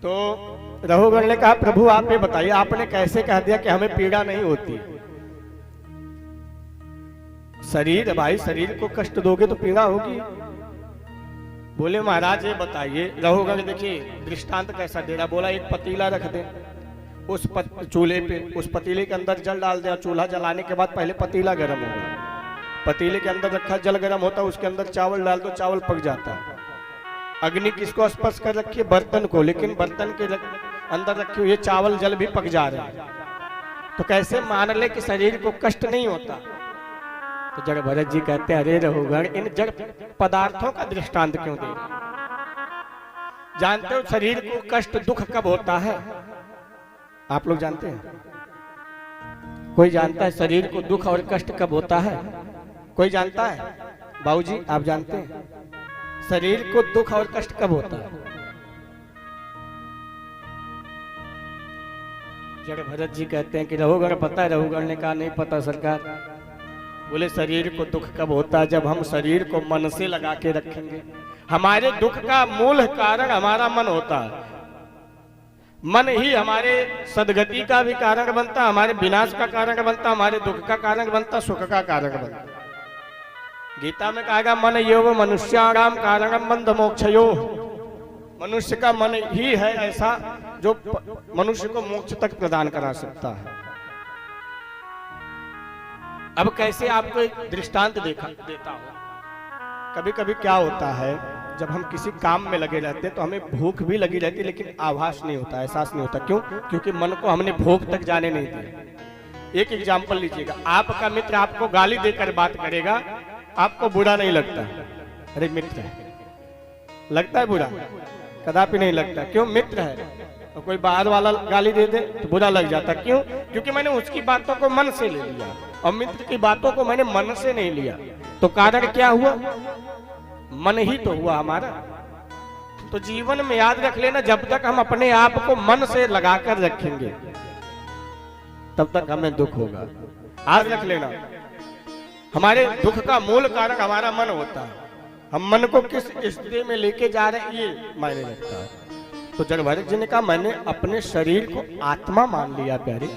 तो रघुगण ने कहा प्रभु आप ये बताइए, आपने कैसे कह दिया कि हमें पीड़ा नहीं होती? शरीर भाई, शरीर को कष्ट दोगे तो पीड़ा होगी। बोले महाराज ये बताइए। रघुगण देखिए दृष्टांत कैसा दे रहा। बोला एक पतीला रख दे, उस चूल्हे पे उस पतीले के अंदर जल डाल दे। चूल्हा जलाने के बाद पहले पतीला गर्म होगा, पतीले के अंदर रखा जल गर्म होता है, उसके अंदर चावल डाल दो, चावल पक जाता है। अग्नि किसको स्पर्श कर रखी है? बर्तन को, लेकिन बर्तन के अंदर रखे हुए चावल जल भी पक जा रहे हैं। तो कैसे मान ले कि शरीर को कष्ट नहीं होता? तो जड़ भरत जी कहते हैं अरे रघुगण इन जड़ पदार्थों का दृष्टांत क्यों दे रहे? जानते हो शरीर को कष्ट दुख कब होता है? आप लोग जानते हैं? कोई जानता है शरीर को दुख और कष्ट कब होता है? कोई जानता है? बाबूजी आप जानते हैं शरीर को दुख और कष्ट कब होता है? जड़ भरत जी कहते हैं कि रघुगण पता है? रघुगण ने कहा नहीं पता सरकार। बोले शरीर को दुख कब होता है? जब हम शरीर को मन से लगा के रखेंगे। हमारे दुख का मूल कारण हमारा मन होता है। मन ही हमारे सदगति का भी कारण बनता, हमारे विनाश का कारण बनता, हमारे दुख का कारण बनता, सुख का कारण बनता। गीता में कहा गया मन योग मनुष्याणाम कारणम बंध मोक्षयो। मनुष्य का मन ही है ऐसा जो मनुष्य को मोक्ष तक प्रदान करा सकता है। अब कैसे आपको एक दृष्टांत देता हूं। कभी कभी क्या होता है जब हम किसी काम में लगे रहते हैं तो हमें भूख भी लगी रहती है, लेकिन आभास नहीं होता, एहसास नहीं होता। क्यों? क्योंकि मन को हमने भूख तक जाने नहीं दिया। एक एग्जाम्पल लीजिएगा, आपका मित्र आपको गाली देकर बात करेगा, आपको बुरा नहीं लगता? अरे मित्र है, लगता है बुरा? कदापि नहीं लगता। क्यों? मित्र है। और कोई बाहर वाला गाली दे दे तो बुरा लग जाता। क्यों? क्योंकि मैंने उसकी बातों को मन से ले लिया और मित्र की बातों को मैंने मन से नहीं लिया। तो कारण क्या हुआ? मन ही तो हुआ हमारा। तो जीवन में याद रख लेना, जब तक हम अपने आप को मन से लगाकर रखेंगे तब तक हमें दुख होगा। याद रख लेना, हमारे दुख का मूल कारण हमारा मन होता है। हम मन को किस स्थिति में लेके जा रहे हैं ये मायने रखता है। तो जड़ भरत जी ने कहा मैंने अपने शरीर को आत्मा मान लिया प्यारे।